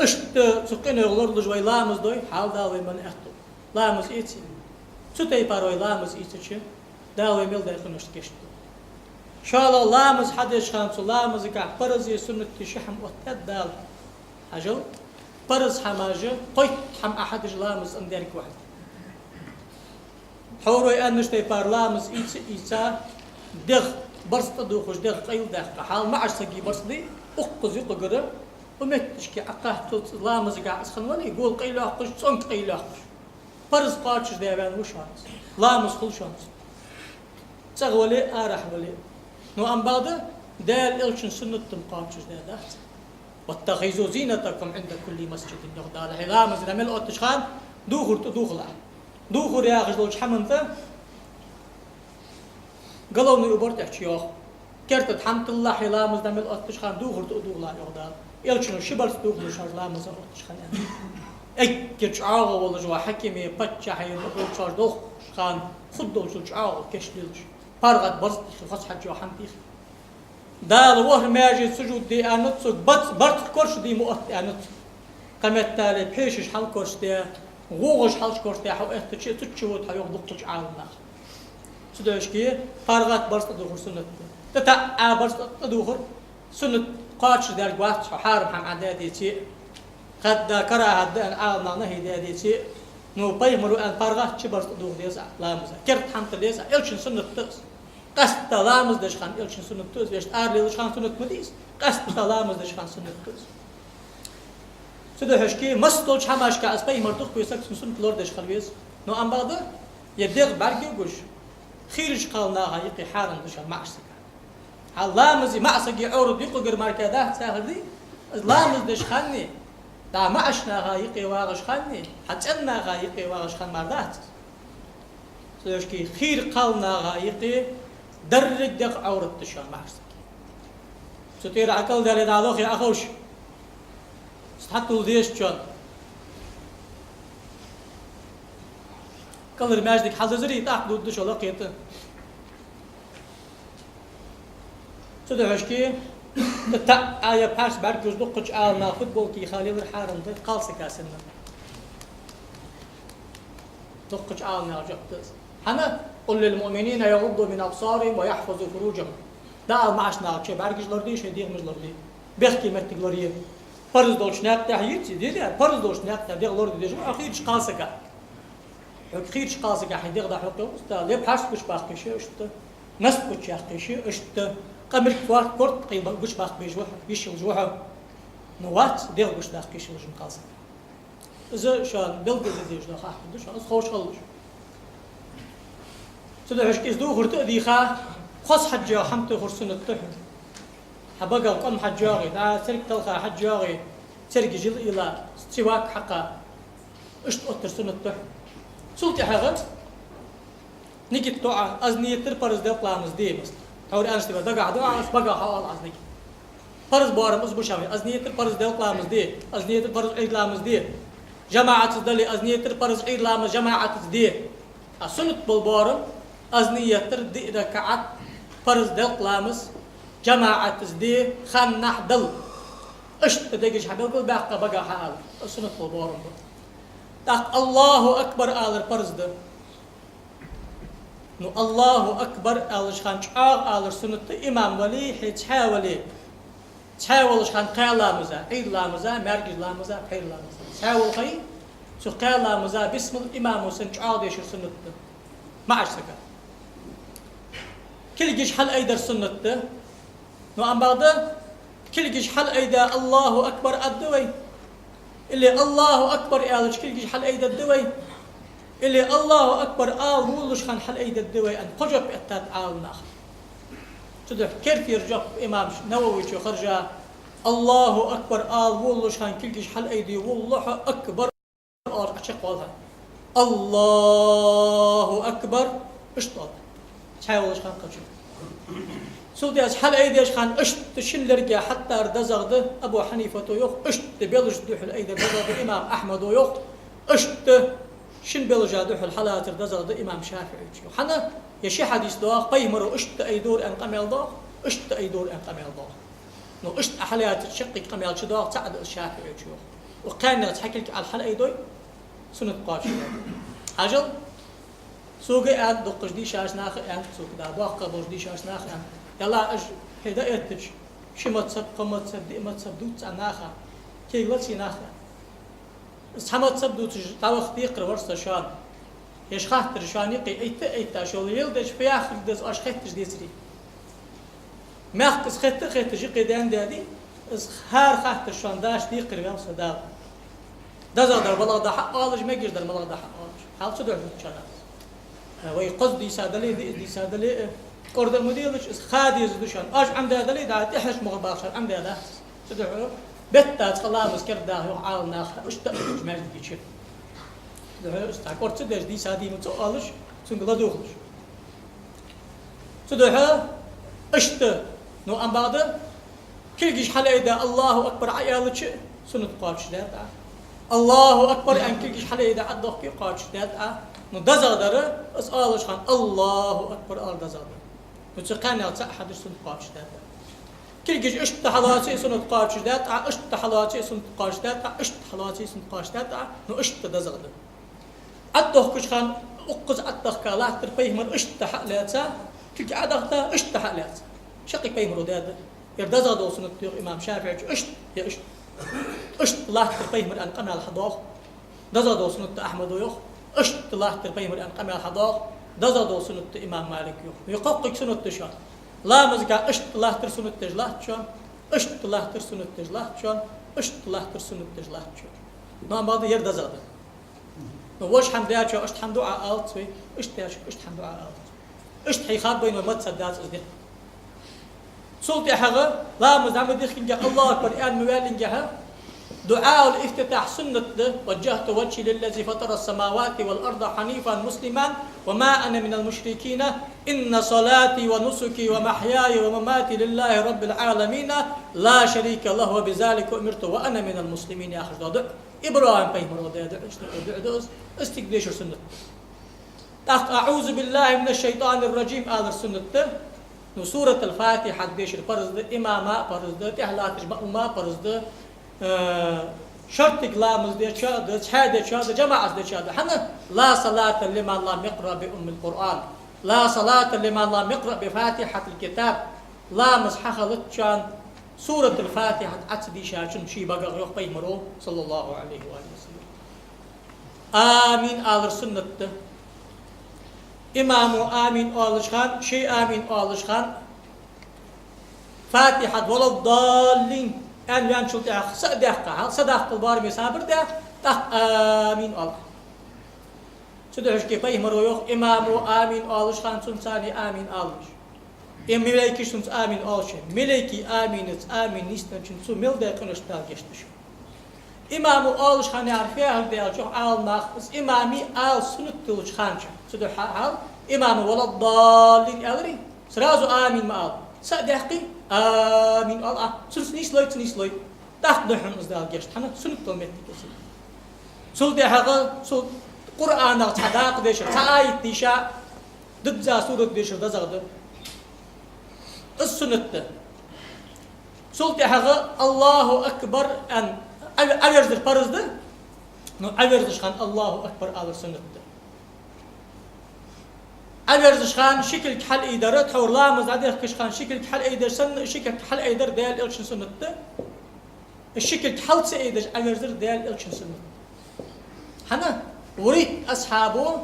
اشت سقين يغلر لجوي لامز دوي حال داوي من احتو لامز ايتي ستي باروي لامز ايتي داوي ميل داي خنوش كشتو شاء الله لامز حدش خامس لامز كع برزي سنة شحم وتد دال حجل برز حماجة قيت حم أحد لامز انديرك واحد حوروي أنشتي بار لامز إيتا دغ برست دوخش دغ قيل دغ حال معش سقي برصدي أقز يقدر ومتشكي عقاه لامز قاع اسخن ولا يقول قيل أخش صنك قيل أخش برز قاتش ديبان وش هانس لامز خل شانس تغولي أرح ولي نو أم بعد دال إلشن سنة تمقاتش دادات واتخذوا زينتكم عند كل مسجد يغدال حلامز رمل أوتشخان دوخر تدوخلا دوخر يا غجلوش حمنتا قالوا نو يبرت احتياخ كرت حمد الله حلامز رمل أوتشخان دوخر تدوخلا يغدال إلشن شبرس دوخر شارلامز أوتشخان اي كتشعاغ ولا جوا حكيمي باتشا حي نقول دوخ خان خدوا شعاغ كشليلش فارغت برز خص حج وحنتيخ دال وهر ماجد سجود دي انت برت كورش دي مؤت انت قمت تالي بحيشش حل كورش دي غوغش حل كورش دي حو احتشي تشوت حيوغ دقتش عالنا سدوش كي فارغت برز تدوخر سنة تتا برز تدوخر سنة قاتش دي القوات حارم حم عدادي تي قد كراهة دي عالنا نهي دي تي نو بيمرو ان فارغت شي برز تدوخر ديزا لامزا كرت حمت ديزا إلشن سنة تقص قصد لامز دشخان إلشن سنة توز ويش آرلي دشخان سنة مديس قصد لامز دشخان سنة توز سدو هشكي مستولش هماش كأس بي مردوخ بيسك سنة لور دشخال ويز نو أم بعد يديغ برقي وقوش خيرش قالناها يقي حارن دشخال معسك هل لامزي معسك عورد يقو مركادات ساهل دي لامز دشخاني دا معشناها يقي واغشخاني حتناها يقي واغشخان مردات سدو هشكي خير قالناها يقي درج دق عورت تشان معسك ستير عقل داري دالوخ يا أخوش ستحطوا ديش جون كلر ماجدك حززري تاخدو دش ولا قيت سدو هشكي تا آية باس برجوز دقش آلنا فوتبول كي خالي الحارم ده قالس كاسنا دقش آلنا جبتس حنا قل للمؤمنين يغضوا من أبصارهم ويحفظوا فروجهم دا معشنا شيء برجش لردي شيء ديغ مش لردي بيحكي مرتق لردي فرز دولش ناقطة هيتي دي فرز دولش ناقطة ديغ لردي دي أخير شقاسك أخير شقاسك حيديغ ده حقه أستاذ ليه بحث كش باقي شيء أشت نسب كش باقي شيء أشت قمر كوار كورت قيمة كش باقي بيجوح بيشيل جوحه نوات ديغ كش باقي شيء وجم قاسك إذا شان بلغ دي جدا خاح دش أنا خوش خلش سدو هشك إزدو خرطو ديخا خص حجا حمتو خرسون التحن حبقا قم حجاغي دا سرق تلخا حجاغي سرق جل إلا سواك حقا اشت أتر سنة التحن سلطي حاغت نيجي توعا أزنية تربرز دي أطلامز دي بس حوري أنشتي بدقع دعا أسبقا حوال أزنيك فرز بوارم أزبو شامي أزنية تربرز دي أطلامز دي أزنية تربرز عيد لامز دي جماعة تدلي أزنية تربرز عيد لامز جماعة دي السنة بالبوارم أزنية تردي ركعت فرز دل لامس جماعة دي خان نحدل اشت دقيش حبيل قل بقى حال السنة بالبوارم تاق الله أكبر آل الفرز ده نو الله أكبر آل شخان شعاغ آل السنة إمام ولي حي تحاول شخان قيل لامزا عيد لامزا مرجز لامزا حيل لامزا تحاول خي سو قيل لامزا باسم الإمام وسن شعاغ ديش السنة معش سكا كل جيش حل أيدر سنة نو أم بعد كل جيش حل أيدا الله أكبر الدوي اللي الله أكبر آلش كل جيش حل أيدا الدوي اللي الله أكبر آل ولش خان حل أيدا الدوي أن خجب أتات آل ناخ تدح كيف يرجع إمام نووي شو خرجا الله أكبر آل ولش خان كل جيش حل أيدي والله أكبر أشق والها الله أكبر اشطط تحاول خان قشو سودي از حل ايديش خان اشت شلرجا حتى ردزغد ابو حنيفه يخ اشت بيلج دوح الايد بيلج امام احمد يخ اشت شن بيلج دوح الحلات ردزغد امام شافعي حنا يا شي حديث دو قيمر اشت اي دور ان قمل دو اشت اي دور ان قمل دو نو اشت احلات الشقي قمل شدو تعد الشافعي وكان تحكي على الحلقة دوي سنة قاش أجل سوق أن دقش دي شاش ناخ أن سوق دا باق بوش دي شاش ناخ أن يلا أج هدايتش شمت سب قمت سب دي مت سب دوت ناخا كي غلطي ناخا سحمت سب دوت تاوخ بيقر ورثة شان يش خاطر شان يقي أيتا شو يلدش في آخر دز أش خيتش ديسري ما خت خيت جي دان دادي اس هار خاطر شان داش ديقر يوم صداق دزادر والله ده حق قالج ما يقدر والله ده حق قالج حال صدق شان ويقصدي سادلي دي سادلي قرد المديرش اس خادي زدشان اج عند هذا لي دعت احش مغباشر عند هذا صدق بتات خلاص كردا يو عال ناخ اشت جمال ديشي ده استعقرت ده دي سادي متقالش سنقلا دوخش صدق اشت نو ام بعد كلجش حلقه ده الله اكبر عيالش سنه قاش ده الله اكبر ان كلجش حلقه ده عدوك قاش ده نو دزادر اس قالش خان الله اكبر ال دزادر متقنع أحد سنة قاش ده كلجش اشت حلاتي سنة قاش ده اشت حلاتي سنة قاش ده اشت حلاتي سنة قاش ده نو اشت دزغد عدوه كش خان أقص عدوه كلا تربيه من اشت حلاتا كلج عدوه اشت حلاتا شقي بيه روداد يردزغد سنة إمام شافعي اشت يا اشت الله تربيه من أن قمع الحضاق دزغد سنة أحمد ويخ اشت الله تربيه من أن قمع الحضاق دزادو سنة إمام مالك يقوقك سنة تشان لا مزقا اشت الله تر سنة تجلاه تشان اشت الله تر سنة تجلاه تشان اشت الله تر سنة تجلاه تشان نعم بعض يرد زاده وش حمد يا شو اشت حمدو عالت سوي اشت يا شو اشت حمدو عالت اشت حيخاب بين ومد سدات ازدي صوتي حغا لا مزعم دخل الله أكبر آن موالين جها دعاء الافتتاح سنة وجهت وجهي للذي فطر السماوات والأرض حنيفا مسلما وما أنا من المشركين إن صلاتي ونسكي ومحياي ومماتي لله رب العالمين لا شريك له وبذلك أمرت وأنا من المسلمين يا أخي دعاء إبراهيم بيمر دعاء استقديش سنة أعوذ بالله من الشيطان الرجيم آل السنة سورة الفاتحة ديش الفرز إماما فرز تحلاتش مأموما فرز شرط كلام ده شهادة جماعة ده شهادة حنا لا صلاة لمن لم يقرأ بأم القرآن لا صلاة لمن لم يقرأ بفاتحة الكتاب لا مسح خلتشان سورة الفاتحة أتدي شاشن شي بقى يخ بيمرو صلى الله عليه وآله وسلم آمين آل السنة إمام آمين آل شخان شي آمين آل شخان فاتحة ولا الضالين أن ينشل تأخ صدق البار مسافر ده آمين الله سدحش كيف يمر ويخ إمام آمين آلش خان سنساني آمين آلش إم ملاكي سنس آمين آلش ملاكي آمين نستن سنسو مل ده كنش تاجشتش إمام آلش خان يعرفيه هل ده جو آل ناخس إمامي آل سنت تلش خانش سدح حال إمام ولا الضالين أدري سرازو آمين ما آل صدقي آمين الله سنس نيسلوي تاخدهم إزدال جشت حنا سنت تلمت كسي سول ده هذا سول قرآن الصداق ديش تايت ديشا ضد سورة ديش دزغد السنة سول ده هذا الله أكبر أن أجرز الفرز ده نو أجرز خان الله أكبر على السنة أجرز خان شكل حل إدارة حور لا مزعده كش خان شكل حل إدارة سن شكل حل إدارة ديال إلش سنة الشكل حل سيدش أجرز ديال إلش سنة حنا وريت أصحابه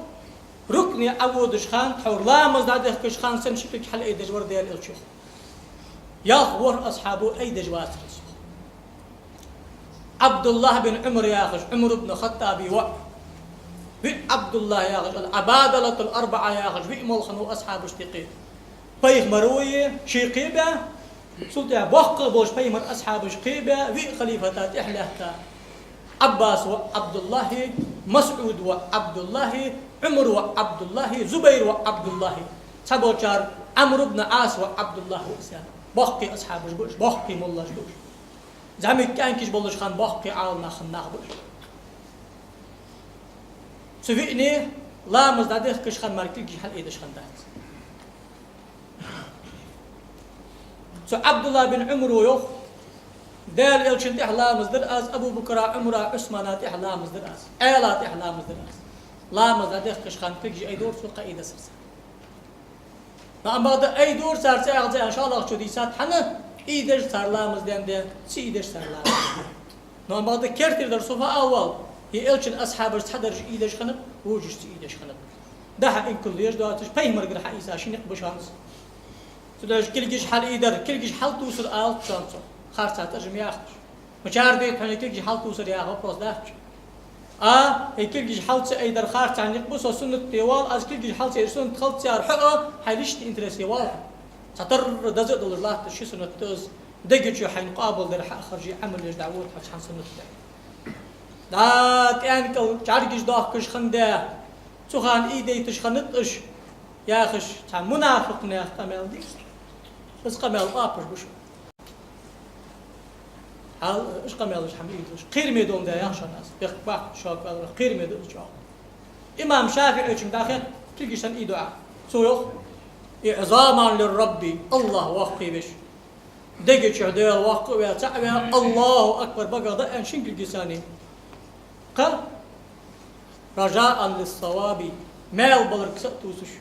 ركني أودش خان حور لا مزعده كش خان سن شكل حل إدارة ور ديال إلش ياخور أصحابه أي دجوات عبد الله بن عمر ياخش عمر بن خطاب عبد الله ياخش العبادلة الأربعة ياخش ملخنو أصحاب اشتقي بيخ مروية شيقيبة سلطة بوق بوش بيمر أصحاب شقيبة في خليفتات إحلاتا عباس وعبد الله مسعود وعبد الله عمر وعبد الله زبير وعبد الله سبوشار عمرو بن عاص وعبد الله وإسلام بوقي أصحاب جبوش بوقي ملا جبوش زعمك كان كيش بولش خان بوقي عالنا خناخ بوش سويني لا مزدادخ كش خان ماركي كيش حل إيدش خان دات سو عبد الله بن عمر ويوخ دال إلشنت إحلام مصدر أز أبو بكر عمر عثمانات إحلام مصدر أز آلات إحلام مصدر أز لا مصدر دخش خان كل أي دور سوق أي دسر نعم بعد أي دور صار سأغزى إن شاء الله شو دي سات حنا إيدش صار لا مصدر ده سي إيدش صار لا نعم بعد كرتير در صفة أول هي إلشن أصحاب الحدر إيدش خنب وجش إيدش خنب ده إن كل يوم ده تش بيمر جرح إيسا شنق بشانس سداش كلجش حال إيدر كلجش حال توصل آل شانسو خارسات أرجم ياخش مشار ديت حنا كلجش حال توصل يا هو بروس داش هي كلجش حال سأيدر خارس عن يقبس وسنة تيوال أز كلجش حال سيرسون تخلص يار حقه حيلشت إنترس يوال تطر دزق دول الله تشي سنة توز دقيقة حين قابل در حق خرجي عمل يج دعوت حش حن سنة دا تيان كل جارجش داخ كش خنده سخان إيدي تشخنتش يا خش تاع منافق ناخ قمال دي بس قمال قابش بشو هل إيش قمالش حميدش قير ميدون ده يخشى الناس بيخبح شاك قير ميدون شاك إمام شافعي إيش داخل تلقيشن إيدو سويخ إعظاما للرب الله وقي بش دقيق شهداء وقي وتعبى الله أكبر بقى ضأن شنك الجساني قال رجاء للصواب مال بلرك سأتوسش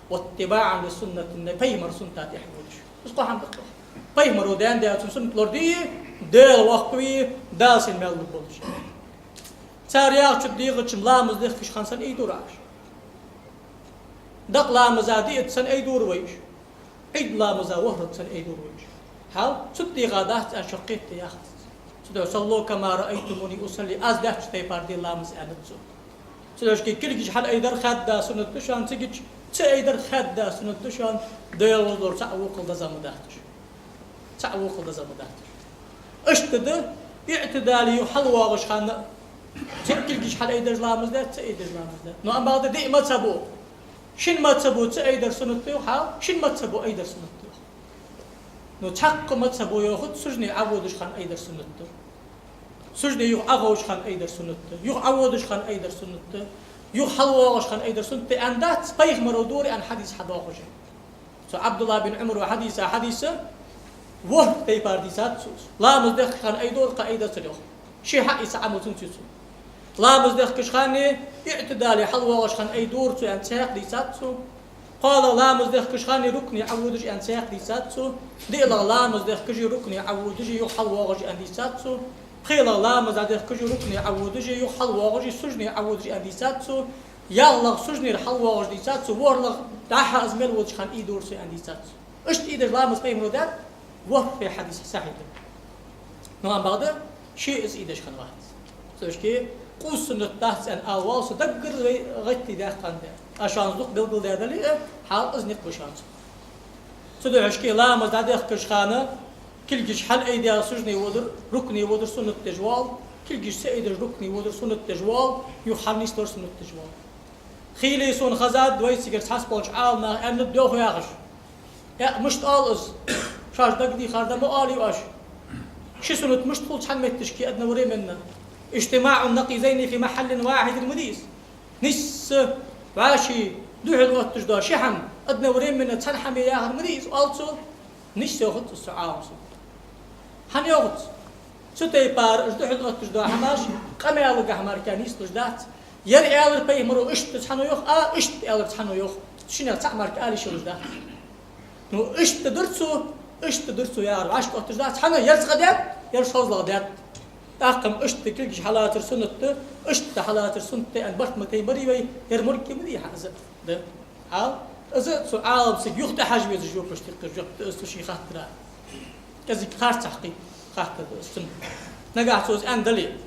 واتباعا لسنة النبي مرسون تاتي حمودش اسقو حمد الله بيمر ودان ده سنة لوردي دال وقوي داس المال بالبولش تاريخ تبديغ لامز دخ فيش خانسان اي دوراش دق لامز عادي سن اي دور ويش عيد لامز وهرد سن اي دور ويش حال تبدي غادات ان شقيت يا خاص سدو صلوا كما رايتموني اصلي از ده تي باردي لامز انتسو سدوش كي كلكش حال ايدر خدا سنة تشان تيجي تايدر خدا سنة تشان ديال ودور تعوق الدزامداتش تعوق الدزامداتش اشتد اعتدالي وحلوة غشخان تكلكش حال ايدر لامز ده تايدر لامز ده نو ام بعد دي ما تسبو شن ما تسبو تايدر سنة تو حال شن ما تسبو ايدر سنة تو نو تحق ما تسبو ياخد سجني عودش خان ايدر سنة تو سجني يخ أغوش خان أيدر سنة يخ عودش خان أيدر سنة يخ حلواش خان أيدر سنة أندات بيخ مرودوري عن حديث حداخوش سو عبد الله بن عمر وحديثة وه تي بارديسات سوس لا مزدخ خان أيدور قايدة سلوخ شي حقي سعمو تنسيسو لا مزدخ كش خاني اعتدالي حلواش خان أيدور سو أنساق ديسات سو قال لا مزدخ كش خاني ركني عودش أنساق ديسات سو دي لا مزدخ كجي ركني عودش يخ حلواش أنديسات سو خيل الله مزادخ كجو ركني عودجي يحل واغجي سجني عودجي انديساتسو يالله سجني الحل واغجي ديساتسو ورلغ داحا ازمل وجه خان ايدور سي انديساتسو اشت ايدر لا مسبيم ودات وه في حديث صحيح نوع بعد شيء اس ايدش خان واحد سوشكي قوس نتاحس ان اواس دقر غتي داخل ده عشان زق بلبل ده دلي حال ازنق بشانس سدو عشكي لا مزادخ كشخانه كلجش حل أيديا سجني ودر ركني ودر سنة تجوال كلجش سيدر ركني ودر سنة تجوال يحنيس دور سنة تجوال خيلي سون خزاد دوي سيجر حسبوش عالنا أن الدوخ ياغش يا مشت آلز شاش دقدي خاردة مو آلي واش شي سنة مشت خلص حمتش كي أدنى وري منا اجتماع النقيزين في محل واحد المديس نس واشي دوح الوقت تجدا شحم أدنى وري منا تنحمي ياغر مديس والسو نش ياخد السعام هن ياخد ستي بار اجدح الوقت تجدا حماش قام يالق حمار كانيس تجدات يري يالر بي مرو اشت تحنو يخ اشت يالر تحنو يخ شنو تعمر كالي شو جدات نو اشت درسو يا عاش وقت تجدات حنا يرس غدات يرس فوز غدات تاقم اشت كلش حالات السنه اشت حالات السنه ان برت متي مري وي يرمرك مدي حزب ده حال إذا سؤال سيجوخت حاجة يزجوك باش تقدر تقص شيء خاطر كذي خاطر تحقيق خاطر السنة نجح سوز أن دليل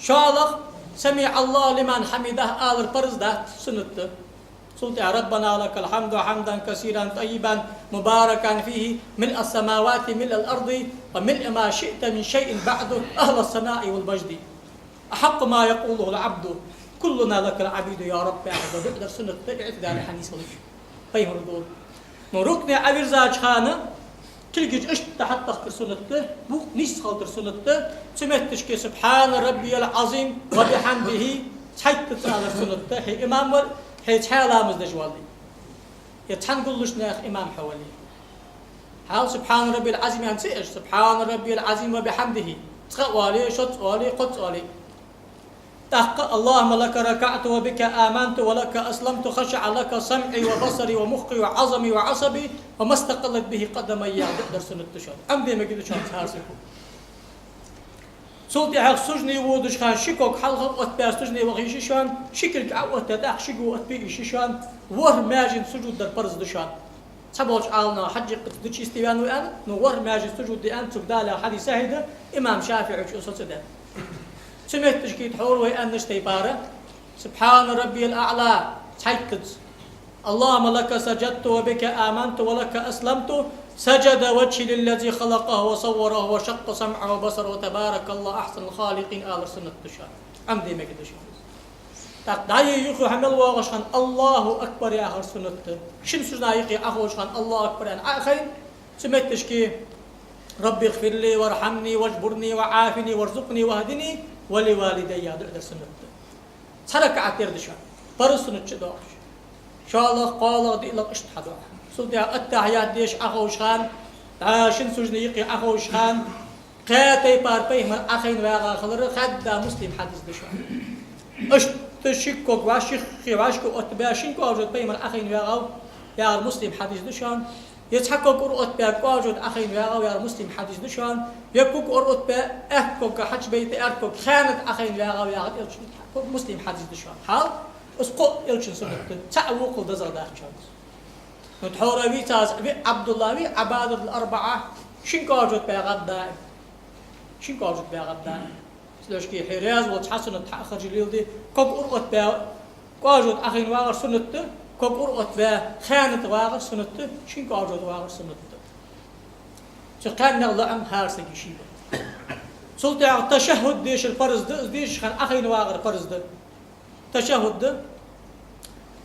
شالخ سمع الله لمن حمده آل البرز ده سنة صلت يا ربنا لك الحمد حمدا كثيرا طيبا مباركا فيه ملء السماوات ملء الأرض وملء ما شئت من شيء بعده أهل الثناء والمجد أحق ما يقوله العبد كلنا لك العبيد يا رب يا عبد بقدر سنة اعتدال حنيس ولك فهم ردود مركني عبير زاج خانة تلقيج اشت تحت تخكر سنة بو نيس خاطر سنة سمعتش كي سبحان ربي العظيم وبحمده تحت تسأل سنة هي إمام هي تحالة مزدج والي يتحن قلوش ناخ إمام حوالي حال سبحان ربي العظيم يعني سئش سبحان ربي العظيم وبحمده تقوالي شط والي قط والي تحق اللهم لك ركعت وبك آمنت ولك أسلمت خشع لك سمعي وبصري ومخي وعظمي وعصبي وما استقلت به قدمي يقدر سنة تشهد أمدي ما قد شهد هارسكو صوتي حق سجني ودش خان شكوك حلقة أتبع سجني وغيشي شان شكل كعوة تداخ شكو أتبع شان ور ماجن سجود در برز دشان تبوش عالنا حج قد استيوان وأن نور ماجن سجود دي أن تبدال حديث سهيدة إمام شافعي وش أصل سدان سمعت تشكيت حور وأن نشتي بارة سبحان ربي الأعلى تحكت اللهم لك سجدت وبك آمنت ولك أسلمت سجد وجهي للذي خلقه وصوره وشق سمعه وبصره وتبارك الله أحسن الخالقين آل سنة تشان عمدي ما قد شان تقدعي يخو حمل واغشان الله أكبر يا آخر سنة شن سجنا يقي أخوشان الله أكبر يعني آخرين سمعت تشكي ربي اغفر لي وارحمني واجبرني وعافني وارزقني واهدني ولوالدي هذا سنة ترك عتير دشان برز سنة شدوش شاء الله قال دي لك اشتحدوا سوديا التحيات ديش أخوشان شن سجنا يقي أخوشان قاتي باربيه من أخين وياغا خلر خدا مسلم حديث دشان تشكوك واشخي واشكو أتباشين كواجد بيمن أخين وياغو يا المسلم حديث دشان يتحكوك أرؤت بأكواجد أخين وياغو يا المسلم حديث دشان يكوك أرؤت بأكوك حج بيت أركوك خانت أخين وياغو يا مسلم حديث دشان حال اسقط يلشن سنة تعوق الدزر داخل نتحور بيتاز عبد الله بي عباد الأربعة شين كواجد بأغدا شين كواجد بأغدا سلاش كي حراز وتحسن تأخر جليل كوك أرقت با كواجد أخين واغر سنة كوك أرقت با خانة واغر سنة شين كواجد واغر سنة تقال نغلعم هارسك شيبا سلطة تشهد ديش الفرز ديش خان أخين واغر فرز تشهد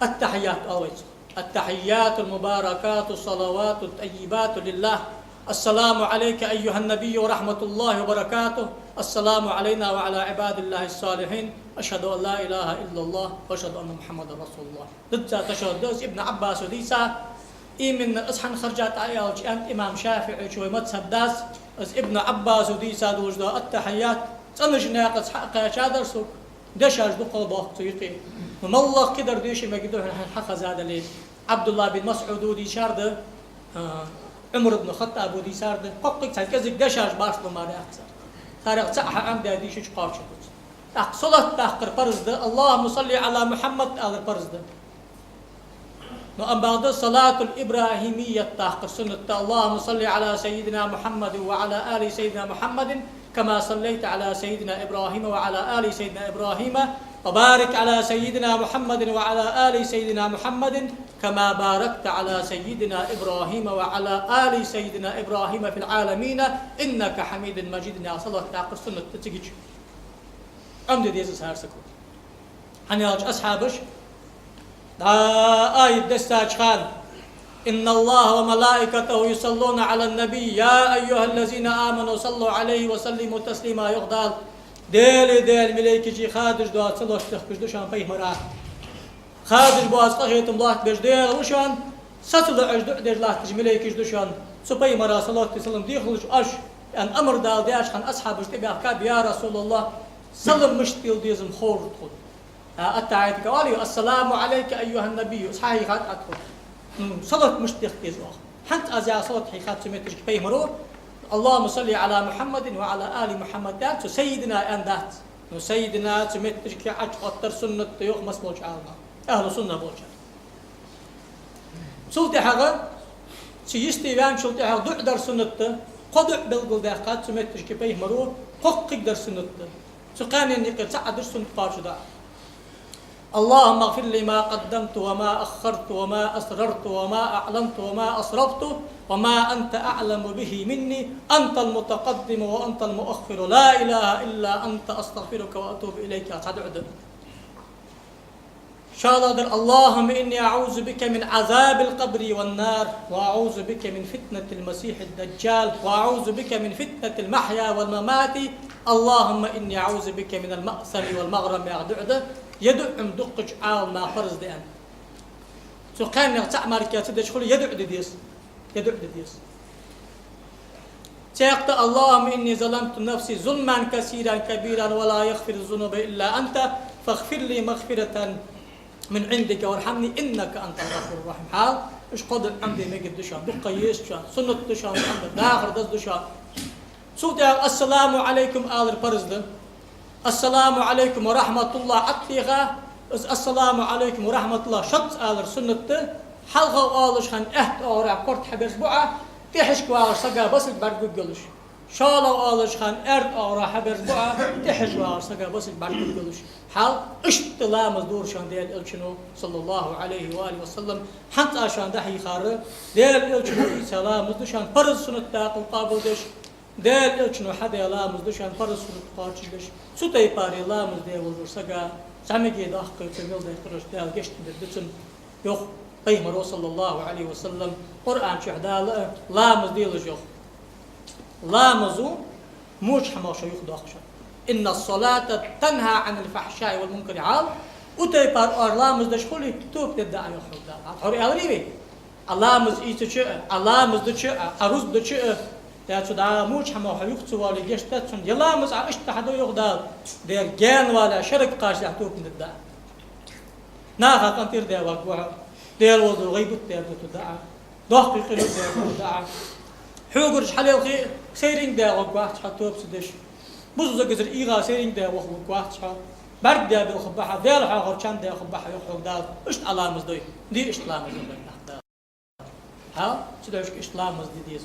التحيات أويس التحيات المباركات الصلوات الطيبات لله السلام عليك أيها النبي ورحمة الله وبركاته السلام علينا وعلى عباد الله الصالحين أشهد أن لا إله إلا الله وأشهد أن محمد رسول الله ضد تشهد ابن عباس وديسا من أصحن خرجات آيات أنت إمام شافعي شوي مذهب داس ابن عباس وديسا دوجدا التحيات تنش ناقص حق شادر سوق دشاج دقل باق تيقي مملق كدر ديش ما قدوه حق زاد لي عبد الله بن مسعود ودي شارد عمر بن الخطاب ودي سارد قوقك تلكزك دشاج بارسلو ماري أكثر تاريخ صح عم داديش قاوش صلاة تحقر فرز اللهم صل على محمد آل فرز نعم بعد صلاة الإبراهيمية تحقر سنة اللهم صل على سيدنا محمد وعلى آل سيدنا محمد كما صليت على سيدنا إبراهيم وعلى آل سيدنا إبراهيم وبارك على سيدنا محمد وعلى آل سيدنا محمد كما باركت على سيدنا إبراهيم وعلى آل سيدنا إبراهيم في العالمين إنك حميد مجيد. يا صلاة تعقر سنة تتجيج عمد ديزس هارسكو حنياج أصحابش آية دستاج خان إن الله وملائكته يصلون على النبي يا أيها الذين آمنوا صلوا عليه وسلموا تسليما يغدال ديل ملائكة جي خادج دوات صلوش تخبش دوشان فيه مراه خادج بواز قهيت الله تبش ديل وشان ستلو عجدو ديج الله تج ملائكة دوشان سبي مراه صلوة تسلم ديخلج أش أن أمر دال دياش خان أصحابش تبع كاب يا رسول الله سلم مشتيل ديزم خور تخل التعايد قالوا السلام عليك أيها النبي صحيح خات أدخل صلاة مشتيخ ديزوخ حنت أزياء صلاة حيخات سميتش كفيه مرور اللهم صل على محمد وعلى آل محمد دات سيدنا أندات سيدنا سميتش كعج قطر سنة يوخ مسموج عالنا أهل سنة بوجه سلطة حقا سيستي بان سلطة حقا دعدر سنة قدع بالقل داقات سميتش كفيه مرور قدر سنة سقاني أني قد سعد سنة قارشدا اللهم اغفر لي ما قدمت وما أخرت وما أسررت وما أعلنت وما أسرفت وما أنت أعلم به مني أنت المتقدم وأنت المؤخر لا إله إلا أنت أستغفرك وأتوب إليك أتدعد شاء اللهم إني أعوذ بك من عذاب القبر والنار وأعوذ بك من فتنة المسيح الدجال وأعوذ بك من فتنة المحيا والممات اللهم إني أعوذ بك من المأثم والمغرم يا دعد يدعم دقج عال ما فرز ديان سو كان يقطع ماركات تدخل يدعو ديس تيقت اللهم إني ظلمت نفسي ظلما كثيرا كبيرا ولا يغفر الذنوب إلا أنت فاغفر لي مغفرة من عندك وارحمني إنك أنت الغفور الرحيم. حال إيش قدر عمدي مجد دشان دقة يشان سنة دشان عمد داخل دز دشان صوت السلام عليكم آل البرزد السلام عليكم ورحمة الله أطلقا السلام عليكم ورحمة الله شط آل السنة حلقة آلش خان أهت أورا قرط حبس بوعة تحشك وآلش سقا بس البرقود قلش شالا آلش خان أرد أورا حبس بوعة تحش وآلش سقا بس البرقود قلش حال اشتلا مزدور شان ديال إلشنو صلى الله عليه وآله وسلم حنت آشان دحي خار ديال إلشنو سلام مزدوشان فرز سنة تاقل قابل دش ديال إلشنو حدا لا مزدوشان فرز سنة قارش دش سوتي باري لا مزدي والور سقا سامجي داخل كميل دي قرش ديال قشت بدتن يوخ قيمر صلى الله عليه وسلم قرآن شهدا لا مزدي لجوخ لا مزو موش حماشا يخدو أخشا إن الصلاة تنهى عن الفحشاء والمنكر عال وتي بار الله مزدش خلي توب تدعى يخرج دا هوري أغريبي الله مز إيتشأ الله مزدشأ أرز دشأ تأتو دا موش حماشا يخدو والي جشتة يلا مز اشتحدو يخدا دير جان ولا شرك قاش توب تدعى ناخا كنتير دير وقوها دير وضو غيبت دير تدعى ضحقي قلوب دير تدعى حوقرش حليل خي سيرين دير وقوها تحطوب سدش بوزو جزر إيغا سيرين ده وخلق واحد برد ده بالخبحة ذيل حاجة كان ده خبحة يخرج ده إيش علامة دي إيش علامة دي ها شو ده إيش علامة دي